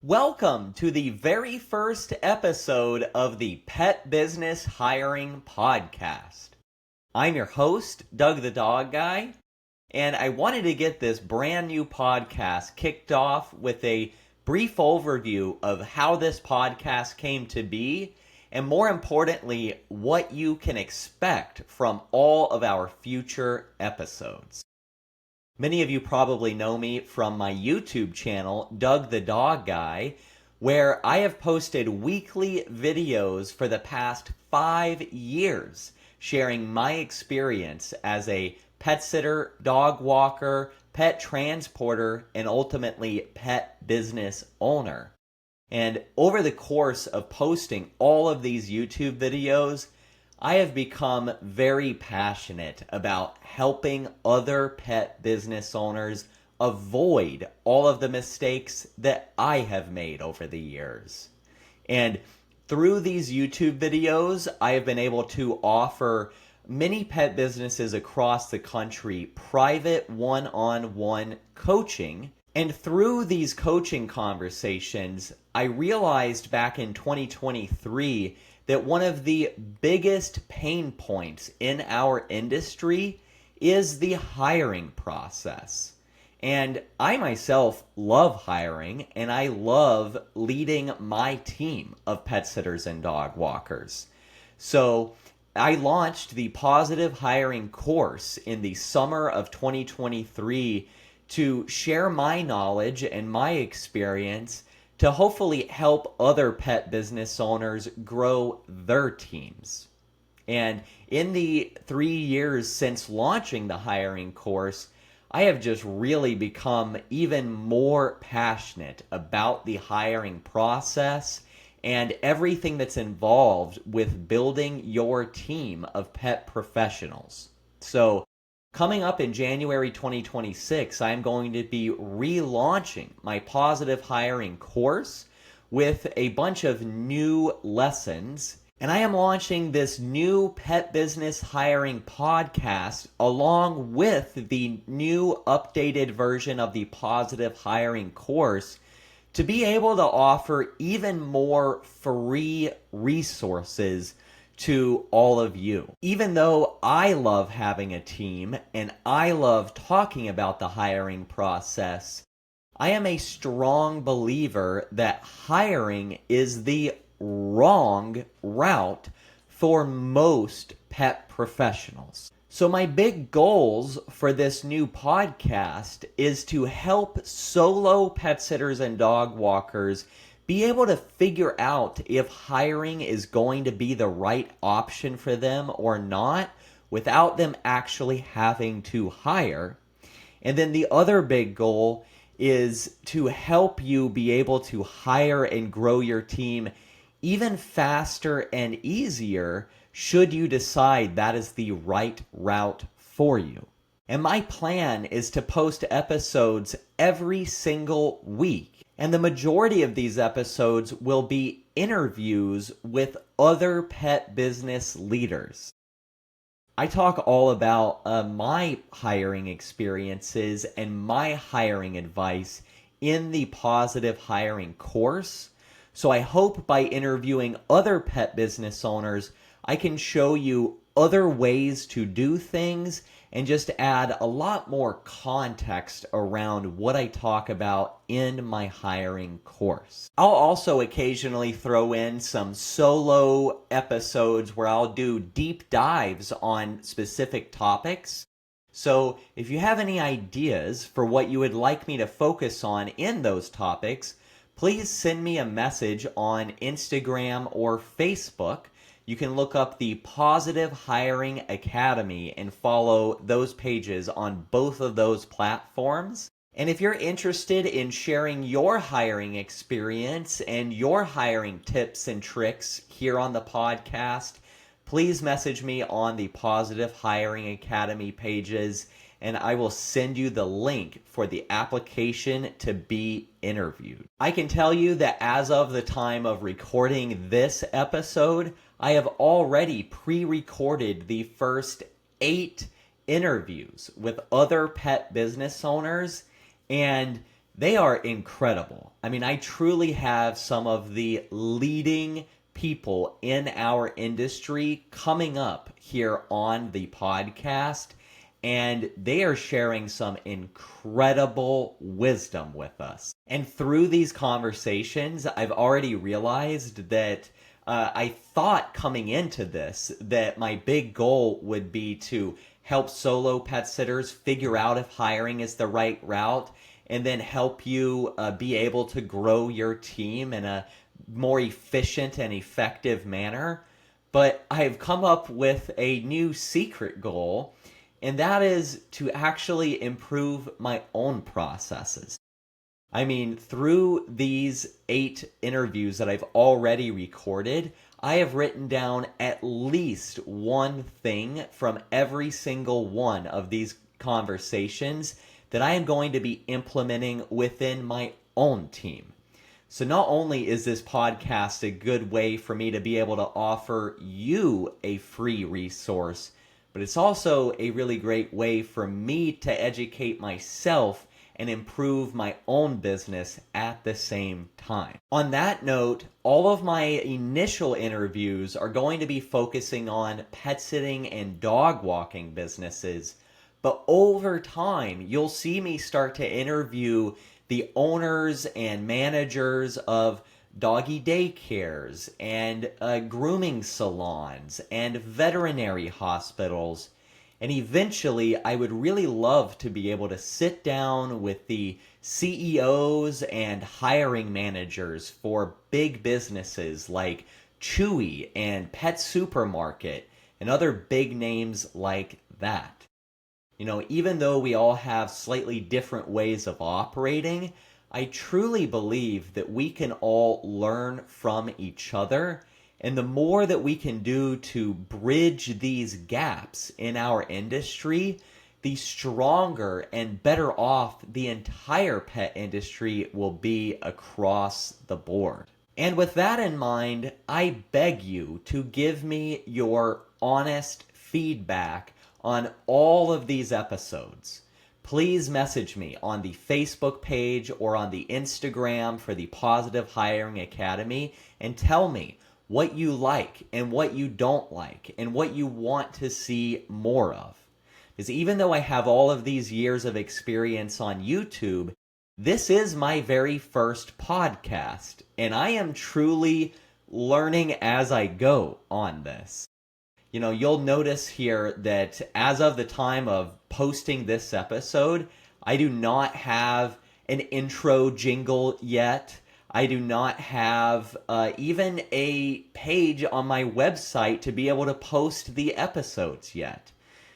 Welcome to the very first episode of the Pet Business Hiring Podcast. I'm your host, Doug the Dog Guy, and I wanted to get this brand new podcast kicked off with a brief overview of how this podcast came to be, and more importantly, what you can expect from all of our future episodes. Many of you probably know me from my YouTube channel, Doug the Dog Guy, where I have posted weekly videos for the past 5 years, sharing my experience as a pet sitter, dog walker, pet transporter, and ultimately pet business owner. And over the course of posting all of these YouTube videos, I have become very passionate about helping other pet business owners avoid all of the mistakes that I have made over the years. And through these YouTube videos, I have been able to offer many pet businesses across the country private one-on-one coaching. And through these coaching conversations, I realized back in 2023 that one of the biggest pain points in our industry is the hiring process. And I myself love hiring, and I love leading my team of pet sitters and dog walkers. So I launched the Pawsitive Hiring course in the summer of 2023 to share my knowledge and my experience to hopefully help other pet business owners grow their teams. And in the 3 years since launching the hiring course, I have just really become even more passionate about the hiring process and everything that's involved with building your team of pet professionals. So, coming up in January 2026, I'm going to be relaunching my Pawsitive Hiring course with a bunch of new lessons. And I am launching this new pet business hiring podcast along with the new updated version of the Pawsitive Hiring course to be able to offer even more free resources to all of you. Even though I love having a team and I love talking about the hiring process, I am a strong believer that hiring is the wrong route for most pet professionals. So my big goals for this new podcast is to help solo pet sitters and dog walkers be able to figure out if hiring is going to be the right option for them or not without them actually having to hire. And then the other big goal is to help you be able to hire and grow your team even faster and easier should you decide that is the right route for you. And my plan is to post episodes every single week. And the majority of these episodes will be interviews with other pet business leaders. I talk all about my hiring experiences and my hiring advice in the Pawsitive Hiring course. So I hope by interviewing other pet business owners, I can show you other ways to do things and just add a lot more context around what I talk about in my hiring course. I'll also occasionally throw in some solo episodes where I'll do deep dives on specific topics. So if you have any ideas for what you would like me to focus on in those topics, please send me a message on Instagram or Facebook. You can look up the Pawsitive Hiring Academy and follow those pages on both of those platforms. And if you're interested in sharing your hiring experience and your hiring tips and tricks here on the podcast, please message me on the Pawsitive Hiring Academy pages, and I will send you the link for the application to be interviewed. I can tell you that as of the time of recording this episode, I have already pre-recorded the first 8 interviews with other pet business owners, and They are incredible. I mean, I truly have some of the leading people in our industry coming up here on the podcast, and they are sharing some incredible wisdom with us. And through these conversations, I've already realized that I thought coming into this that my big goal would be to help solo pet sitters figure out if hiring is the right route, and then help you be able to grow your team in a more efficient and effective manner. But I've come up with a new secret goal, and that is to actually improve my own processes. I mean, through these 8 interviews that I've already recorded, I have written down at least one thing from every single one of these conversations that I am going to be implementing within my own team. So not only is this podcast a good way for me to be able to offer you a free resource, but it's also a really great way for me to educate myself and improve my own business at the same time. On that note, all of my initial interviews are going to be focusing on pet sitting and dog walking businesses. But over time, you'll see me start to interview the owners and managers of doggy daycares and grooming salons and veterinary hospitals. And eventually, I would really love to be able to sit down with the CEOs and hiring managers for big businesses like Chewy and Pet Supermarket and other big names like that. You know, even though we all have slightly different ways of operating, I truly believe that we can all learn from each other. And the more that we can do to bridge these gaps in our industry, the stronger and better off the entire pet industry will be across the board. And with that in mind, I beg you to give me your honest feedback on all of these episodes. Please message me on the Facebook page or on the Instagram for the Pawsitive Hiring Academy and tell me what you like and what you don't like and what you want to see more of. Because even though I have all of these years of experience on YouTube, this is my very first podcast, and I am truly learning as I go on this. You know, you'll notice here that as of the time of posting this episode, I do not have an intro jingle yet. I do not have even a page on my website to be able to post the episodes yet.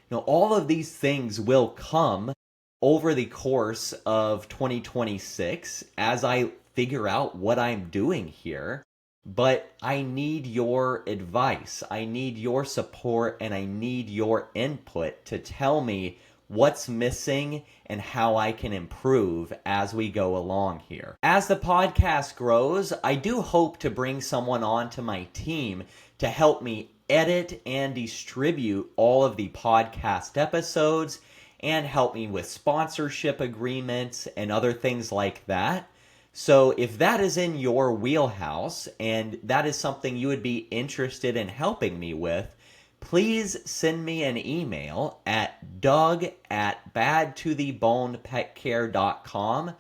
You know, all of these things will come over the course of 2026 as I figure out what I'm doing here. But I need your advice, I need your support, and I need your input to tell me what's missing and how I can improve as we go along here. As the podcast grows, I do hope to bring someone onto my team to help me edit and distribute all of the podcast episodes and help me with sponsorship agreements and other things like that. So if that is in your wheelhouse and that is something you would be interested in helping me with, please send me an email at doug@badtothebonepetcare.com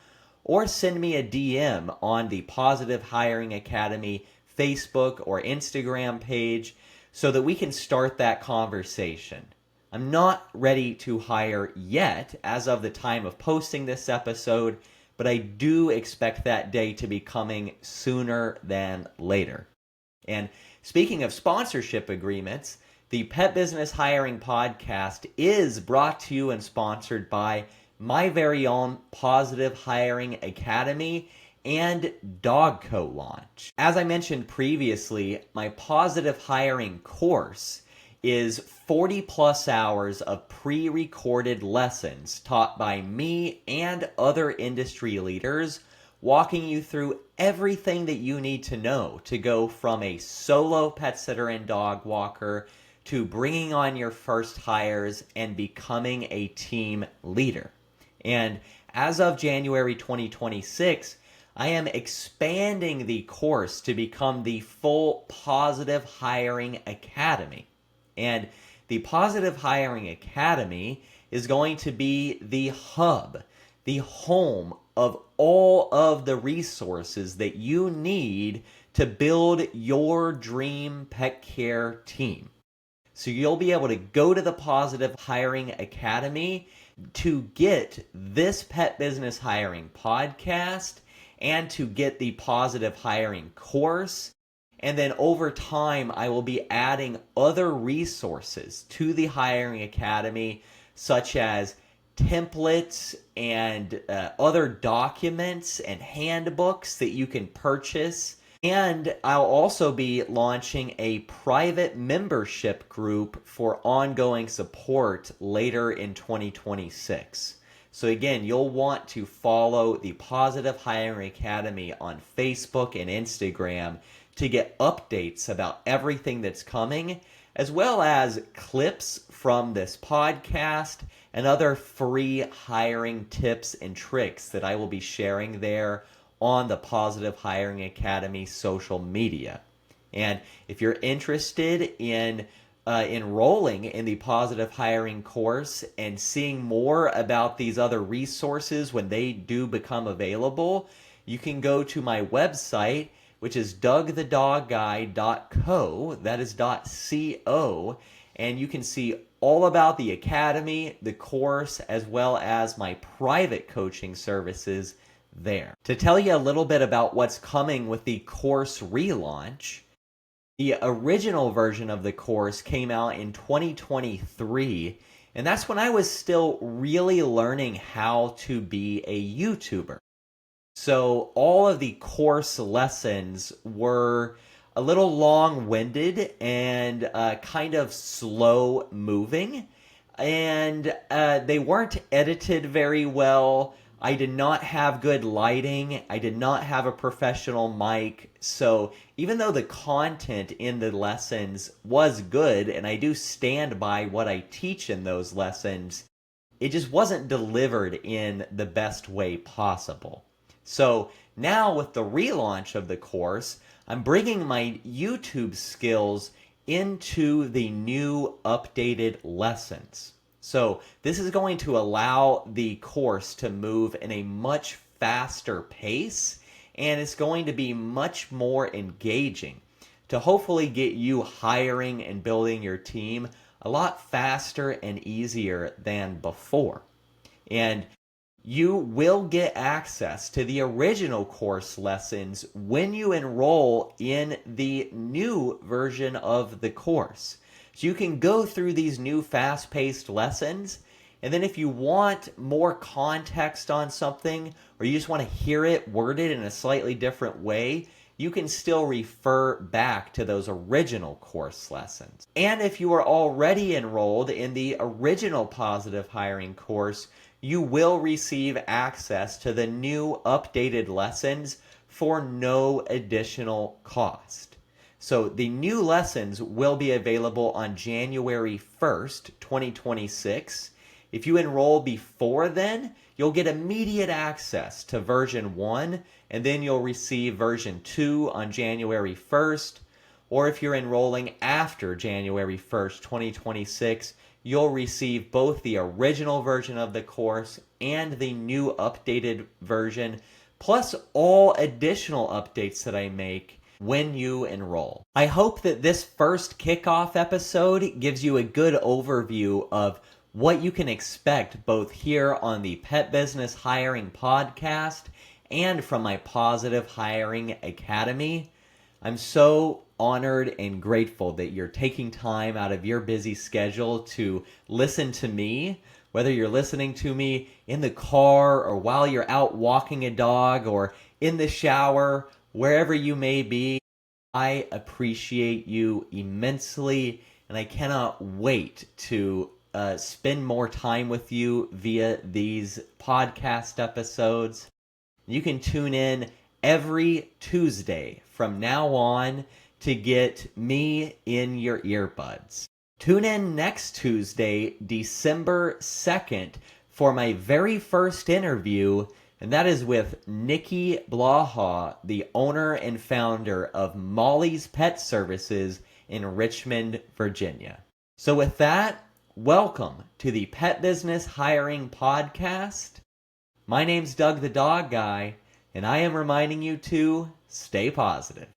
or send me a DM on the Pawsitive Hiring Academy Facebook or Instagram page so that we can start that conversation. I'm not ready to hire yet as of the time of posting this episode, but I do expect that day to be coming sooner than later. And speaking of sponsorship agreements, the Pet Business Hiring Podcast is brought to you and sponsored by my very own Pawsitive Hiring Academy and Dogco Launch. As I mentioned previously, my Pawsitive Hiring course is 40 plus hours of pre-recorded lessons taught by me and other industry leaders, walking you through everything that you need to know to go from a solo pet sitter and dog walker to bringing on your first hires and becoming a team leader. And as of January 2026, I am expanding the course to become the full Positive Hiring Academy. And the Positive Hiring Academy is going to be the hub, the home of all of the resources that you need to build your dream pet care team. So you'll be able to go to the Positive Hiring Academy to get this pet business hiring podcast and to get the Positive Hiring course. And then over time, I will be adding other resources to the Hiring Academy, such as templates and other documents and handbooks that you can purchase. And I'll also be launching a private membership group for ongoing support later in 2026. So again, you'll want to follow the Positive Hiring Academy on Facebook and Instagram to get updates about everything that's coming, as well as clips from this podcast and other free hiring tips and tricks that I will be sharing there on the Positive Hiring Academy social media. And if you're interested in enrolling in the Positive Hiring course and seeing more about these other resources when they do become available, you can go to my website, which is dougthedogguy.co, that is .co, and you can see all about the academy, the course, as well as my private coaching services there. To tell you a little bit about what's coming with the course relaunch, the original version of the course came out in 2023, and that's when I was still really learning how to be a YouTuber. So all of the course lessons were a little long-winded and kind of slow-moving, and they weren't edited very well. I did not have good lighting. I did not have a professional mic. So even though the content in the lessons was good, and I do stand by what I teach in those lessons, it just wasn't delivered in the best way possible. So now with the relaunch of the course, I'm bringing my YouTube skills into the new updated lessons. So this is going to allow the course to move in a much faster pace, and it's going to be much more engaging to hopefully get you hiring and building your team a lot faster and easier than before. And you will get access to the original course lessons when you enroll in the new version of the course. So you can go through these new fast-paced lessons, and then if you want more context on something, or you just want to hear it worded in a slightly different way, you can still refer back to those original course lessons. And if you are already enrolled in the original Positive Hiring course, you will receive access to the new updated lessons for no additional cost. So the new lessons will be available on January 1st, 2026. If you enroll before then, you'll get immediate access to version 1, and then you'll receive version 2 on January 1st. Or if you're enrolling after January 1st, 2026, you'll receive both the original version of the course and the new updated version, plus all additional updates that I make when you enroll. I hope that this first kickoff episode gives you a good overview of what you can expect both here on the Pet Business Hiring Podcast and from my Positive Hiring Academy. I'm so honored and grateful that you're taking time out of your busy schedule to listen to me, whether you're listening to me in the car or while you're out walking a dog or in the shower, wherever you may be. I appreciate you immensely, and I cannot wait to spend more time with you via these podcast episodes. You can tune in every Tuesday from now on to get me in your earbuds. Tune in next Tuesday, December 2nd, for my very first interview, and that is with Nikki Blaha, the owner and founder of Molly's Pet Services in Richmond, Virginia. So with that, welcome to the Pet Business Hiring Podcast. My name's Doug the Dog Guy, and I am reminding you to stay positive.